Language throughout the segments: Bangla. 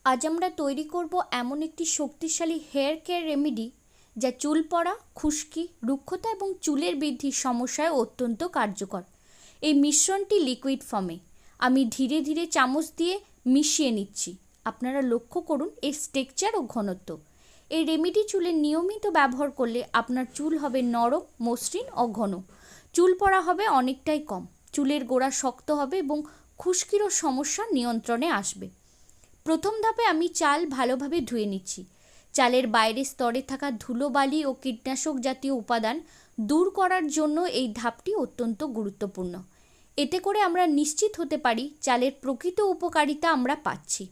আজ আমরা তৈরি করব এমন একটি শক্তিশালী হেয়ার কেয়ার রেমেডি যা চুল পড়া, খুশকি, রুক্ষতা এবং চুলের বৃদ্ধির সমস্যায় অত্যন্ত কার্যকর। এই মিশ্রণটি লিকুইড ফর্মে। আমি ধীরে ধীরে চামচ দিয়ে মিশিয়ে নিচ্ছি। আপনারা লক্ষ্য করুন এর টেক্সচার ও ঘনত্ব। এই রেমেডি চুলে নিয়মিত ব্যবহার করলে আপনার চুল হবে নরম, মসৃণ ও ঘন। চুল পড়া হবে অনেকটাই কম, চুলের গোড়া শক্ত হবে এবং খুশকিরও সমস্যা নিয়ন্ত্রণে আসবে। প্রথম ধাপে আমি চাল ভালোভাবে ধুয়ে নিচ্ছি। চালের বাইরের স্তরে থাকা ধুলোবালি ও কীটনাশক জাতীয় উপাদান দূর করার জন্য এই ধাপটি অত্যন্ত গুরুত্বপূর্ণ। এতে করে আমরা নিশ্চিত হতে পারি চালের প্রকৃত উপকারিতা আমরা পাচ্ছি।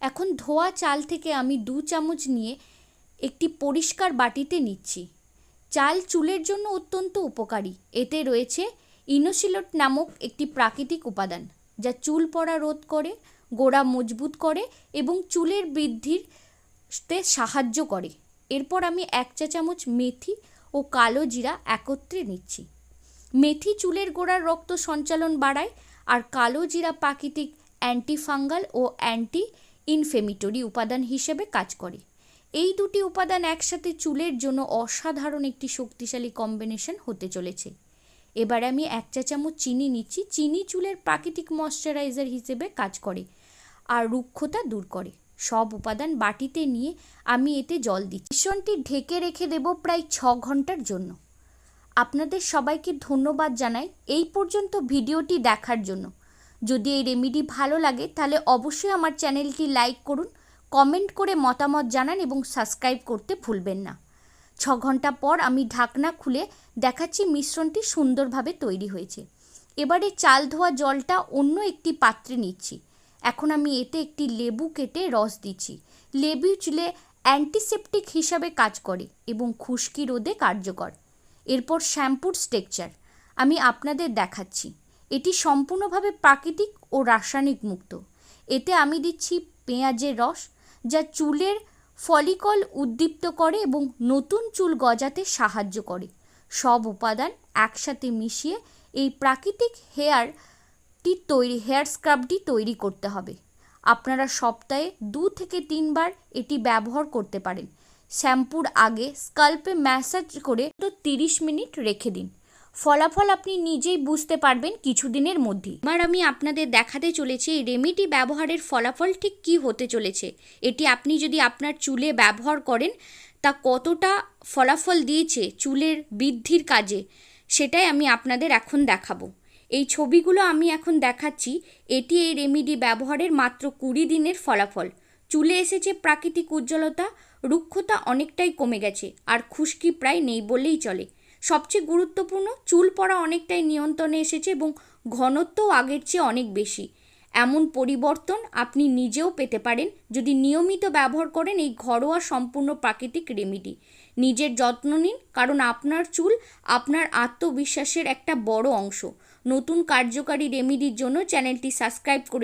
এখন ধোয়া চাল থেকে আমি 2 চামচ নিয়ে একটি পরিষ্কার বাটিতে নিচ্ছি। চাল চুলের জন্য অত্যন্ত উপকারী। এতে রয়েছে ইনোসিলেট নামক একটি প্রাকৃতিক উপাদান যা চুল পড়া রোধ করে, গোড়া মজবুত করে এবং চুলের বৃদ্ধিতে সাহায্য করে। এরপর আমি 1 চা চামচ মেথি ও কালো জিরা একত্রে নিচ্ছি। মেথি চুলের গোড়ার রক্ত সঞ্চালন বাড়ায় আর কালো জিরা প্রাকৃতিক অ্যান্টিফাঙ্গাল ও অ্যান্টি ইনফ্লেমেটরি উপাদান হিসেবে কাজ করে। এই দুটি উপাদান একসাথে চুলের জন্য অসাধারণ একটি শক্তিশালী কম্বিনেশন হতে চলেছে। এবার আমি 1 চা চামচ চিনি নিচ্ছি। চিনি চুলের প্রাকৃতিক ময়শ্চারাইজার হিসেবে কাজ করে আর রুক্ষতা দূর করে। সব উপাদান বাটিতে নিয়ে আমি এতে জল দিচ্ছি। মিশ্রণটি ঢেকে রেখে দেব প্রায় 6 ঘন্টার জন্য। আপনাদের সবাইকে ধন্যবাদ জানাই এই পর্যন্ত ভিডিওটি দেখার জন্য। যদি এই রেমেডি ভালো লাগে তাহলে অবশ্যই আমার চ্যানেলটি লাইক করুন, কমেন্ট করে মতামত জানান এবং সাবস্ক্রাইব করতে ভুলবেন না। 6 ঘন্টা পর আমি ঢাকনা খুলে দেখাচ্ছি মিশ্রণটি সুন্দরভাবে তৈরি হয়েছে। এবারে চাল ধোয়া জলটা অন্য একটি পাত্রে নিচ্ছি। এখন আমি এতে একটি লেবু কেটে রস দিচ্ছি। লেবু চুলে অ্যান্টিসেপটিক হিসাবে কাজ করে এবং খুশকি রোধে কার্যকর। এরপর শ্যাম্পুর টেক্সচার আমি আপনাদের দেখাচ্ছি। এটি সম্পূর্ণভাবে প্রাকৃতিক ও রাসায়নিক মুক্ত। এতে আমি দিচ্ছি পেঁয়াজের রস যা চুলের ফলিকল উদ্দীপ্ত করে এবং নতুন চুল গজাতে সাহায্য করে। সব উপাদান একসাথে মিশিয়ে এই প্রাকৃতিক হেয়ার স্ক্রাবটি তৈরি করতে হবে। আপনারা সপ্তাহে 2 থেকে 3 বার এটি ব্যবহার করতে পারেন। শ্যাম্পুর আগে স্কাল্পে ম্যাসাজ করে 30 মিনিট রেখে দিন। ফলাফল আপনি নিজেই বুঝতে পারবেন কিছুদিনের মধ্যেই। এবার আমি আপনাদের দেখাতে চলেছি এই রেমেডি ব্যবহারের ফলাফল ঠিক কী হতে চলেছে। এটি আপনি যদি আপনার চুলে ব্যবহার করেন তা কতটা ফলাফল দিয়েছে চুলের বৃদ্ধির কাজে, সেটাই আমি আপনাদের এখন দেখাবো। এই ছবিগুলো আমি এখন দেখাচ্ছি। এটি এই রেমেডি ব্যবহারের মাত্র 20 দিনের ফলাফল। চুলে এসেছে প্রাকৃতিক উজ্জ্বলতা, রুক্ষতা অনেকটাই কমে গেছে আর খুশকি প্রায় নেই বললেই চলে। সবচেয়ে গুরুত্বপূর্ণ, চুল পড়া অনেকটাই নিয়ন্ত্রণে এসেছে এবং ঘনত্বও আগের চেয়ে অনেক বেশি। এমন পরিবর্তন আপনি নিজেও পেতে পারেন যদি নিয়মিত ব্যবহার করেন এই ঘরোয়া সম্পূর্ণ প্রাকৃতিক রেমেডি। নিজের যত্ন নিন, কারণ আপনার চুল আপনার আত্মবিশ্বাসের একটা বড় অংশ। নতুন কার্যকারী রেমেডির জন্য চ্যানেলটি সাবস্ক্রাইব করে